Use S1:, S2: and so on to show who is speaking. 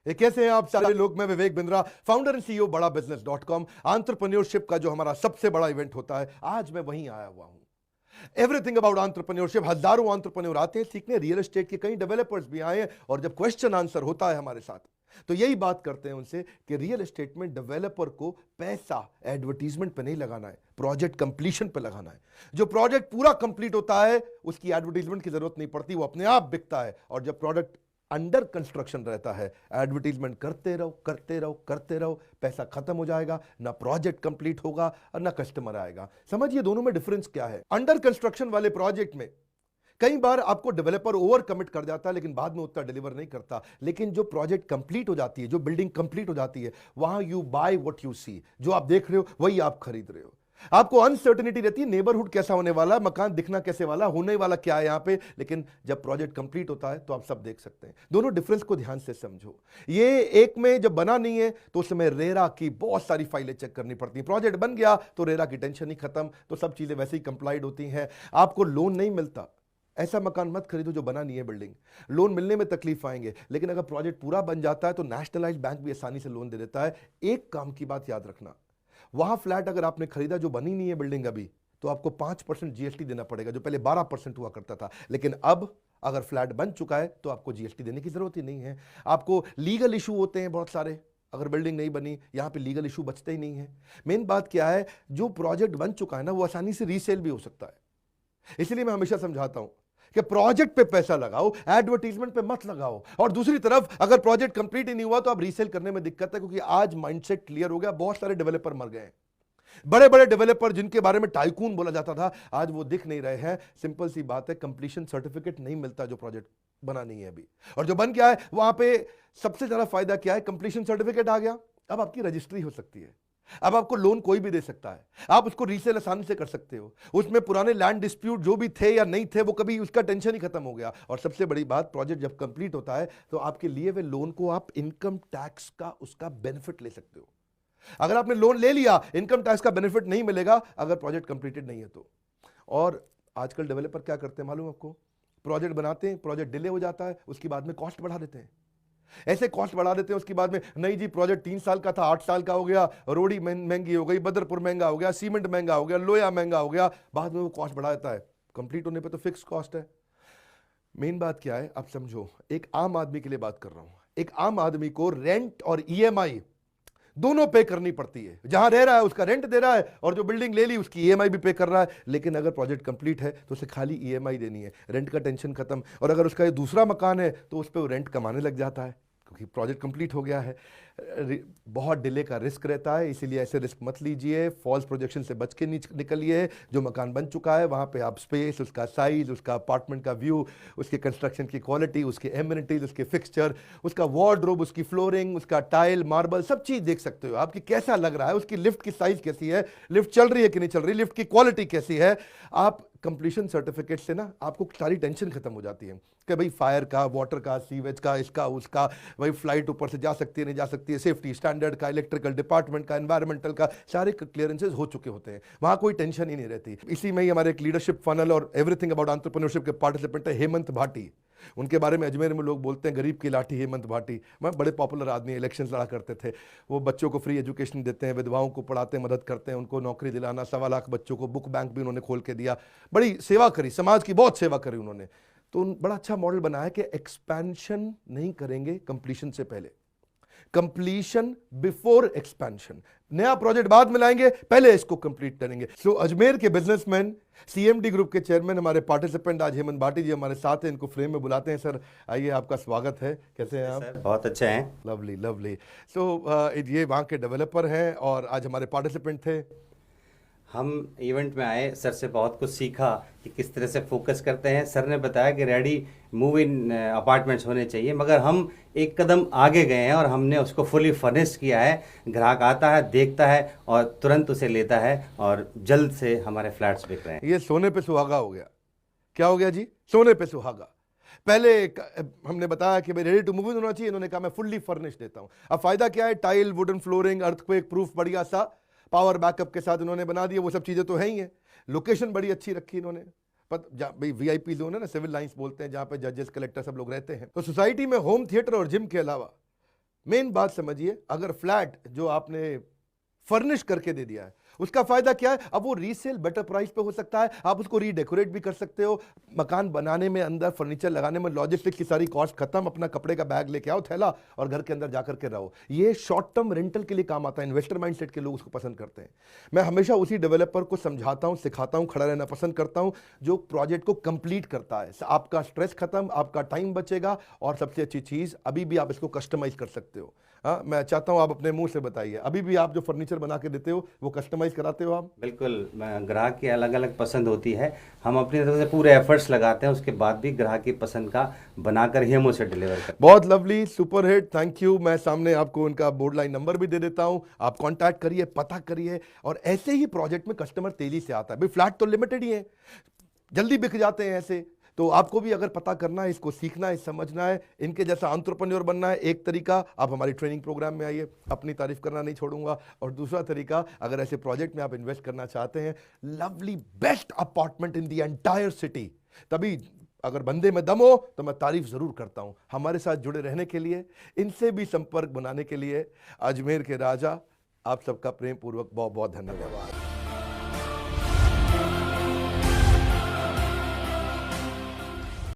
S1: ये कैसे हैं आप सारे लोग। मैं Vivek Bindra, founder and CEO बड़ा बिजनेस .com। एंटरप्रेन्योरशिप का जो हमारा सबसे बड़ा इवेंट होता है, आज मैं वहीं आया हुआ हूं। Everything about entrepreneurship. हजारों एंटरप्रेन्योर आते हैं सीखने, रियल एस्टेट के कई डेवलपर्स भी आए हैं, और जब क्वेश्चन आंसर होता है हमारे साथ तो यही बात करते हैं उनसे कि रियल एस्टेट में डेवलपर को पैसा एडवर्टीजमेंट पे नहीं लगाना है, प्रोजेक्ट कंप्लीशन पे लगाना है। जो प्रोजेक्ट पूरा कंप्लीट होता है उसकी एडवर्टीजमेंट की जरूरत नहीं पड़ती, वो अपने आप बिकता है। और जब प्रोडक्ट अंडर कंस्ट्रक्शन रहता है, एडवर्टीजमेंट करते रहो करते रहो करते रहो, पैसा खत्म हो जाएगा, ना प्रोजेक्ट कंप्लीट होगा और ना कस्टमर आएगा। समझिए दोनों में डिफरेंस क्या है। अंडर कंस्ट्रक्शन वाले प्रोजेक्ट में कई बार आपको डेवलपर ओवर कमिट कर जाता है, लेकिन बाद में उतना डिलीवर नहीं करता। लेकिन जो प्रोजेक्ट कंप्लीट हो जाती है, जो बिल्डिंग कंप्लीट हो जाती है, वहां you by what you see. जो आप देख रहे हो वही आप खरीद रहे हो। आपको अनसर्टेनिटी रहती है, नेबरहुड कैसा होने वाला है, मकान दिखना कैसे वाला, होने वाला क्या है यहां पे। लेकिन जब प्रोजेक्ट कंप्लीट होता है तो आप सब देख सकते हैं। दोनों डिफरेंस को ध्यान से समझो। ये एक में जब बना नहीं है तो उसमें रेरा की बहुत सारी फाइलें चेक करनी पड़ती हैं। प्रोजेक्ट बन गया तो रेरा की टेंशन ही खत्म, तो सब चीजें वैसे ही कंप्लाइड होती हैं। आपको लोन नहीं मिलता, ऐसा मकान मत खरीदो जो बना नहीं है बिल्डिंग। लोन मिलने में तकलीफ आएंगे, लेकिन अगर प्रोजेक्ट पूरा बन जाता है तो नेशनलाइज्ड बैंक भी आसानी से लोन दे देता है। एक काम की बात याद रखना, वहां फ्लैट अगर आपने खरीदा जो बनी नहीं है बिल्डिंग अभी, तो आपको 5% जीएसटी देना पड़ेगा, जो पहले 12% हुआ करता था। लेकिन अब अगर फ्लैट बन चुका है तो आपको जीएसटी देने की जरूरत ही नहीं है। आपको लीगल इशू होते हैं बहुत सारे, अगर बिल्डिंग नहीं बनी, यहां पे लीगल इशू बचते ही नहीं है। मेन बात क्या है, जो प्रोजेक्ट बन चुका है ना, वो आसानी से रीसेल भी हो सकता है। इसलिए मैं हमेशा समझाता हूं कि प्रोजेक्ट पे पैसा लगाओ, एडवर्टीजमेंट पे मत लगाओ। और दूसरी तरफ अगर प्रोजेक्ट कंप्लीट ही नहीं हुआ तो आप रीसेल करने में दिक्कत है, क्योंकि आज माइंडसेट क्लियर हो गया। बहुत सारे डेवलपर मर गए हैं, बड़े बड़े डेवलपर जिनके बारे में टाइकून बोला जाता था, आज वो दिख नहीं रहे हैं। सिंपल सी बात है, कंप्लीशन सर्टिफिकेट नहीं मिलता जो प्रोजेक्ट बना नहीं है अभी। और जो बन गया है वहां पे सबसे ज्यादा फायदा क्या है, कंप्लीशन सर्टिफिकेट आ गया, अब आपकी रजिस्ट्री हो सकती है। अब आपको लोन कोई भी दे सकता है, आप उसको रीसेल आसानी से कर सकते हो। उसमें पुराने लैंड डिस्प्यूट जो भी थे या नहीं थे, वो कभी उसका टेंशन ही खत्म हो गया। और सबसे बड़ी बात, प्रोजेक्ट जब कंप्लीट होता है तो आपके लिए हुए लोन को आप इनकम टैक्स का उसका बेनिफिट ले सकते हो। अगर आपने लोन ले लिया, इनकम टैक्स का बेनिफिट नहीं मिलेगा अगर प्रोजेक्ट कंप्लीटेड नहीं है तो। और आजकल डेवलपर क्या करते हैं मालूम आपको, प्रोजेक्ट बनाते हैं, प्रोजेक्ट डिले हो जाता है, उसके बाद में कॉस्ट बढ़ा देते हैं। ऐसे कॉस्ट बढ़ा देते हैं, उसके बाद में नहीं जी प्रोजेक्ट 3 साल का था 8 साल का हो गया, रोडी महंगी हो गई, बदरपुर महंगा हो गया, सीमेंट महंगा हो गया, लोया महंगा हो गया, बाद में वो कॉस्ट बढ़ा देता है। कंप्लीट होने पे तो फिक्स कॉस्ट है। मेन बात क्या है आप समझो, एक आम आदमी के लिए बात कर रहा हूं। एक आम आदमी को रेंट और ईएमआई दोनों पे करनी पड़ती है। जहां रह रहा है उसका रेंट दे रहा है, और जो बिल्डिंग ले ली उसकी ईएमआई भी पे कर रहा है। लेकिन अगर प्रोजेक्ट कंप्लीट है तो उसे खाली ईएमआई देनी है, रेंट का टेंशन खत्म। और अगर उसका ये दूसरा मकान है तो उस पर वो रेंट कमाने लग जाता है, क्योंकि प्रोजेक्ट कंप्लीट हो गया है। बहुत डिले का रिस्क रहता है, इसीलिए ऐसे रिस्क मत लीजिए। फॉल्स प्रोजेक्शन से बच के निकलिए। जो मकान बन चुका है वहां पे आप स्पेस, उसका साइज, उसका अपार्टमेंट का व्यू, उसके कंस्ट्रक्शन की क्वालिटी, उसके एमिनिटीज, उसके फिक्सचर, उसका वार्डरोब, उसकी फ्लोरिंग, उसका टाइल, मार्बल, सब चीज देख सकते हो। आपकी कैसा लग रहा है, उसकी लिफ्ट की साइज कैसी है, लिफ्ट चल रही है कि नहीं चल रही, लिफ्ट की क्वालिटी कैसी है। आप कंप्लीशन सर्टिफिकेट से ना आपको सारी टेंशन खत्म हो जाती है कि भाई फायर का, वाटर का, सीवेज का, इसका उसका, भाई फ्लाइट ऊपर से जा सकती है नहीं जा सकती है, सेफ्टी स्टैंडर्ड का, इलेक्ट्रिकल डिपार्टमेंट का, एनवायरमेंटल का, सारे क्लियरेंसेज हो चुके होते हैं। वहां कोई टेंशन ही नहीं रहती। इसी में ही हमारे एक लीडरशिप फनल और एवरीथिंग अबाउट एंटरप्रेन्योरशिप के पार्टिसिपेंट है हेमंत भाटी। उनके बारे में अजमेर में लोग बोलते हैं गरीब की लाठी हेमंत भाटी। मैं बड़े पॉपुलर आदमी, इलेक्शन लड़ा करते थे। वो बच्चों को फ्री एजुकेशन देते हैं, विधवाओं को पढ़ाते हैं, मदद करते हैं, उनको नौकरी दिलाना, 1.25 लाख बच्चों को बुक बैंक भी उन्होंने खोल के दिया। बड़ी सेवा करी, समाज की बहुत सेवा करी उन्होंने। तो बड़ा अच्छा मॉडल बनाया कि एक्सपेंशन नहीं करेंगे कंप्लीशन से पहले, कंप्लीशन बिफोर एक्सपेंशन। नया प्रोजेक्ट बाद में लाएंगे, पहले इसको कंप्लीट करेंगे। सो अजमेर के बिजनेसमैन, सीएमडी ग्रुप के चेयरमैन, हमारे पार्टिसिपेंट आज हेमंत भाटी जी हमारे साथ हैं। इनको फ्रेम में बुलाते हैं। सर आइए, आपका स्वागत है। कैसे हैं आप?
S2: बहुत अच्छे हैं।
S1: Lovely lovely. सो ये वहाँ के डेवलपर हैं और आज हमारे पार्टिसिपेंट थे।
S2: हम इवेंट में आए, सर से बहुत कुछ सीखा कि किस तरह से फोकस करते हैं। सर ने बताया कि रेडी मूव इन अपार्टमेंट्स होने चाहिए, मगर हम एक कदम आगे गए हैं और हमने उसको फुली फर्निश्ड किया है। ग्राहक आता है, देखता है और तुरंत उसे लेता है, और जल्द से हमारे फ्लैट्स बिक रहे हैं।
S1: ये सोने पे सुहागा हो गया। क्या हो गया जी? सोने पे सुहागा। पहले हमने बताया कि भाई रेडी टू मूव इन होना चाहिए, इन्होंने कहा मैं फुल्ली फर्निश्ड देता हूं। अब फायदा क्या है, tile, wooden flooring, earthquake proof बढ़िया सा पावर बैकअप के साथ इन्होंने बना दिया। वो सब चीजें तो है ही है। लोकेशन बड़ी अच्छी रखी इन्होंने। भाई वीआईपी जोन है ना, सिविल लाइंस बोलते हैं, जहां पे जजेस, कलेक्टर सब लोग रहते हैं। तो सोसाइटी में होम थिएटर और जिम के अलावा मेन बात समझिए, अगर फ्लैट जो आपने फर्निश करके दे दिया है उसका फायदा क्या है? अब वो रीसेल बेटर प्राइस पे हो सकता है, आप उसको रीडेकोरेट भी कर सकते हो। मकान बनाने में, अंदर फर्नीचर लगाने में लॉजिस्टिक की सारी कॉस्ट खत्म, अपना कपड़े का बैग लेके आओ, थैला, और घर के अंदर जाकर के रहो। ये शॉर्ट टर्म रेंटल के लिए काम आता है, इन्वेस्टर माइंडसेट के लोग उसको पसंद करते हैं। मैं हमेशा उसी डेवलपर को समझाता हूं, सिखाता हूं, खड़ा रहना पसंद करता हूं जो प्रोजेक्ट को कंप्लीट करता है। आपका स्ट्रेस खत्म, आपका टाइम बचेगा, और सबसे अच्छी चीज, अभी भी आप इसको कस्टमाइज कर सकते हो। मैं चाहता हूं आप अपने मुंह से बताइए, अभी भी आप जो फर्नीचर बना के देते हो वो कस्टमाइज कराते हो आप?
S2: बिल्कुल, ग्राहक की अलग अलग पसंद होती है, हम अपनी तरफ से पूरे एफर्ट्स लगाते हैं, उसके बाद भी ग्राहक की पसंद का बनाकर ही हम उसे डिलीवर करते हैं।
S1: बहुत lovely, super hit, thank you. मैं सामने आपको उनका बोर्ड लाइन नंबर भी दे देता हूं, आप कांटेक्ट करिए, पता करिए, और ऐसे ही प्रोजेक्ट में कस्टमर तेजी से आता है। भाई फ्लैट तो लिमिटेड ही है, जल्दी बिक जाते हैं ऐसे। तो आपको भी अगर पता करना है, इसको सीखना है, समझना है, इनके जैसा एंटरप्रेन्योर बनना है, एक तरीका आप हमारी ट्रेनिंग प्रोग्राम में आइए, अपनी तारीफ करना नहीं छोड़ूंगा। और दूसरा तरीका, अगर ऐसे प्रोजेक्ट में आप इन्वेस्ट करना चाहते हैं, lovely best apartment in the entire city, तभी अगर बंदे में दम हो तो मैं तारीफ जरूर करता हूं। हमारे साथ जुड़े रहने के लिए, इनसे भी संपर्क बनाने के लिए, अजमेर के राजा, आप सबका प्रेम पूर्वक बहुत बहुत धन्यवाद।